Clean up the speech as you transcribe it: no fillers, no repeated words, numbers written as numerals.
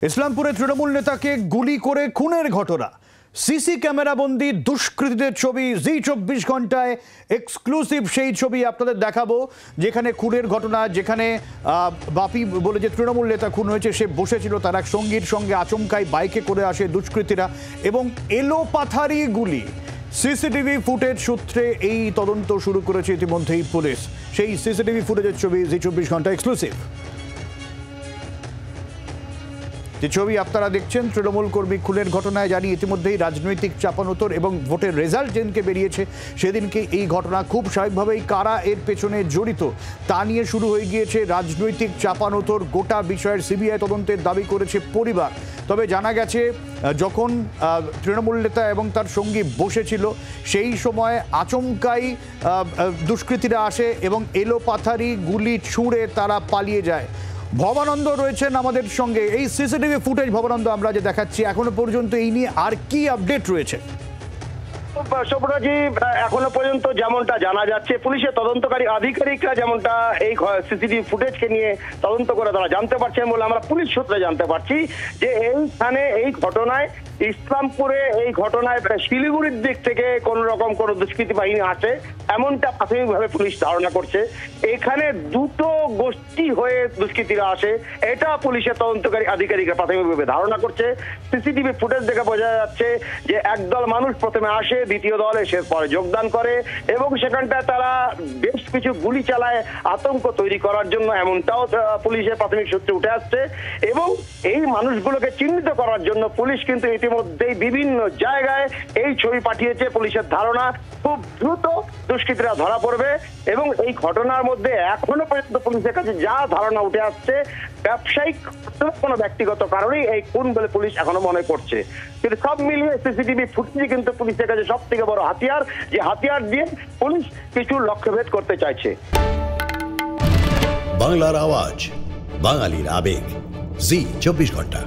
ইসলামপুরে তৃণমূল নেতাকে গুলি করে খুনের ঘটনা। সিসি ক্যামেরাবন্দি দুষ্কৃতীদের ছবি জি24 ঘন্টায় এক্সক্লুসিভ সেই ছবি আপনাদের দেখাবো, যেখানে খুনের ঘটনা, যেখানে বাপি বলে যে তৃণমূল নেতা খুন হয়েছে সে বসেছিল, তার এক সঙ্গীর সঙ্গে আচমকাই বাইকে করে আসে দুষ্কৃতীরা এবং এলোপাথারি গুলি। সিসিটিভি ফুটেজ সূত্রে এই তদন্ত শুরু করেছে ইতিমধ্যেই পুলিশ। সেই সিসিটিভি ফুটেজের ছবি জি24 ঘন্টা এক্সক্লুসিভ। যে ছবি আপনারা দেখছেন তৃণমূল কর্মী খুনের ঘটনায়, জানি ইতিমধ্যেই রাজনৈতিক চাপানোতর এবং ভোটের রেজাল্ট যেদিনকে বেরিয়েছে সেদিনকে এই ঘটনা খুব স্বাভাবিকভাবেই কারা এর পেছনে জড়িত তা নিয়ে শুরু হয়ে গিয়েছে রাজনৈতিক চাপানোতর। গোটা বিষয়ের সিবিআই তদন্তের দাবি করেছে পরিবার। তবে জানা গেছে যখন তৃণমূল নেতা এবং তার সঙ্গী বসেছিল সেই সময় আচমকাই দুষ্কৃতীরা আসে এবং এলোপাথারি গুলি ছুঁড়ে তারা পালিয়ে যায়। ভবানন্দ রয়েছেন আমাদের সঙ্গে। এই সিসিটিভি ফুটেজ ভবানন্দ আমরা যে দেখাচ্ছি, এখনো পর্যন্ত এই নিয়ে আর কি আপডেট রয়েছে? এখনো পর্যন্ত যেমনটা জানা যাচ্ছে, পুলিশের তদন্তকারী আধিকারিকরা যেমনটা এই সিসিটিভি ফুটেজকে নিয়ে তদন্ত করে তারা জানতে পারছেন বলে আমরা পুলিশ সূত্রে জানতে পারছি যে এইখানে এই ঘটনায় ইসলামপুরে এই ঘটনায় শিলিগুড়ির দিক থেকে কোন রকম কোন দুষ্কৃতী বাহিনী আসে এমনটা প্রাথমিকভাবে পুলিশ ধারণা করছে। এখানে দুটো গোষ্ঠী হয়ে দুষ্কৃতীরা আসে এটা পুলিশের তদন্তকারী আধিকারিকরা প্রাথমিকভাবে ধারণা করছে। সিসিটিভি ফুটেজ দেখে বোঝা যাচ্ছে যে একদল মানুষ প্রথমে আসে, দ্বিতীয় দল এসে পরে যোগদান করে এবং সেখানটায় তারা বেশ কিছু গুলি চালায় আতঙ্ক তৈরি করার জন্য, এমনটাও পুলিশের প্রাথমিক সূত্রে উঠে আসছে। এবং এই মানুষগুলোকে চিহ্নিত করার জন্য পুলিশ কিন্তু ইতিমধ্যেই বিভিন্ন জায়গায় এই ছবি পাঠিয়েছে। পুলিশের ধারণা খুব দ্রুত দুষ্কৃতীরা ধরা পড়বে এবং এই ঘটনার মধ্যে এখনো পর্যন্ত পুলিশের কাছে যা ধারণা উঠে আসছে ব্যবসায়িক কোনো ব্যক্তিগত কারণেই এই খুন বলে পুলিশ এখনো মনে করছে। কিন্তু সব মিলিয়ে সিসিটিভি ফুটেজ কিন্তু পুলিশের কাছে সব থেকে বড় হাতিয়ার, যে হাতিয়ার দিয়ে পুলিশ কিছু লক্ষ্যভেদ করতে চাইছে। বাংলার আওয়াজ, বাঙালির আবেগ, জি24 ঘন্টা।